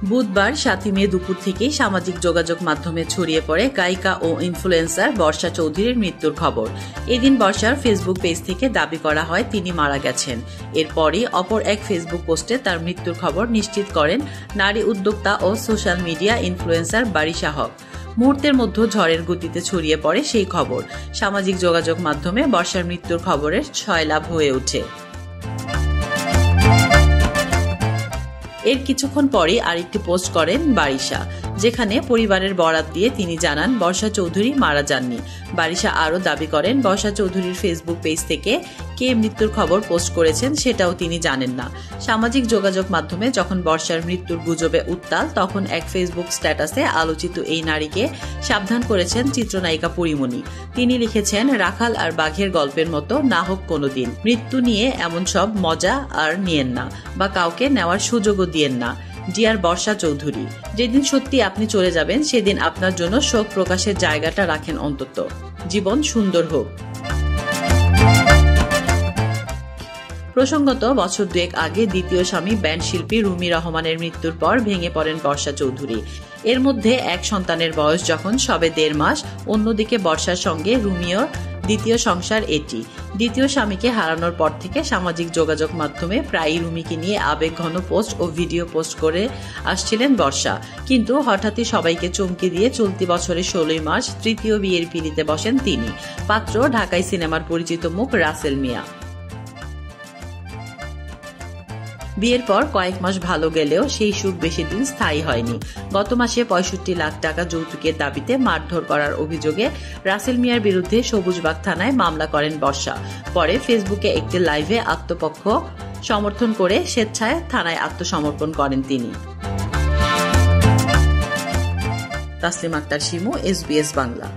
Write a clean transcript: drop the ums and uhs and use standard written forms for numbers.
বুধবার 7 মে দুপুর থেকে সামাজিক যোগাযোগ মাধ্যমে ছড়িয়ে পড়ে গায়িকা ও ইনফ্লুয়েন্সার বর্ষা চৌধুরীর মৃত্যুর খবর। এদিন বর্ষার ফেসবুক পেজ থেকে দাবি করা হয় তিনি মারা গেছেন। এরপরই অপর এক ফেসবুক পোস্টে তার মৃত্যুর খবর নিশ্চিত করেন নারী উদ্যোক্তা ও সোশ্যাল মিডিয়া ইনফ্লুয়েন্সার বারিশা হক। মুহূর্তের মধ্যে ঝড়ের গতিতে ছড়িয়ে পড়ে সেই খবর। সামাজিক যোগাযোগ মাধ্যমে বর্ষার মৃত্যুর খবরের ছয়লাভ হয়ে ওঠে। এর কিছুক্ষণ পরই আরেকটি পোস্ট করেন বারিশা, যেখানে পরিবারের বরাত দিয়ে তিনি জানান বর্ষা চৌধুরী মারা যাননি। বারিশা আরও দাবি করেন বর্ষা চৌধুরীর ফেসবুক পেজ থেকে কে মৃত্যুর খবর পোস্ট করেছেন সেটাও তিনি জানেন না। সামাজিক যোগাযোগ মাধ্যমে যখন বর্ষার মৃত্যুর গুজবে উত্তাল, তখন এক ফেসবুক স্ট্যাটাসে আলোচিত এই নারীকে সাবধান করেছেন চিত্রনায়িকা পরীমণি। তিনি লিখেছেন, রাখাল আর বাঘের গল্পের মতো না হোক কোনোদিন। মৃত্যু নিয়ে এমন সব মজা আর নিয়েন না, বা কাউকে নেওয়ার সুযোগও দিয়েন না। ডিয়ার বর্ষা চৌধুরী, যেদিন সত্যি আপনি চলে যাবেন সেদিন আপনার জন্য শোক প্রকাশের জায়গাটা রাখেন অন্তত। জীবন সুন্দর হোক। প্রসঙ্গত, বছর দুয়েক আগে দ্বিতীয় স্বামী ব্যান্ড শিল্পী রুমি রহমানের মৃত্যুর পর ভেঙে পড়েন বর্ষা চৌধুরী। এর মধ্যে এক সন্তানের বয়স যখন সবে 1.5 মাস। অন্যদিকে বর্ষার সঙ্গে রুমিও দ্বিতীয় সংসার এটি। দ্বিতীয় স্বামীকে হারানোর পর থেকে সামাজিক যোগাযোগ মাধ্যমে প্রায়ই রুমিকে নিয়ে আবেগঘন পোস্ট ও ভিডিও পোস্ট করে আসছিলেন বর্ষা। কিন্তু হঠাৎই সবাইকে চমকে দিয়ে চলতি বছরের 16 মার্চ তৃতীয় বিয়ের পিঁড়িতে বসেন তিনি। পাত্র ঢাকাই সিনেমার পরিচিত মুখ রাসেল মিয়া। বিয়ের পর কয়েক মাস ভালো গেলেও সেই সুখ বেশি দিন স্থায়ী হয়নি। গত মাসে 65 লাখ টাকা যৌতুকের দাবিতে মারধর করার অভিযোগে রাসেল মিয়ার বিরুদ্ধে সবুজবাগ থানায় মামলা করেন বর্ষা। পরে ফেসবুকে একটি লাইভে আত্মপক্ষ সমর্থন করে স্বেচ্ছায় থানায় আত্মসমর্পণ করেন তিনি। তাসলিমা আক্তার শিমু, SBS বাংলা।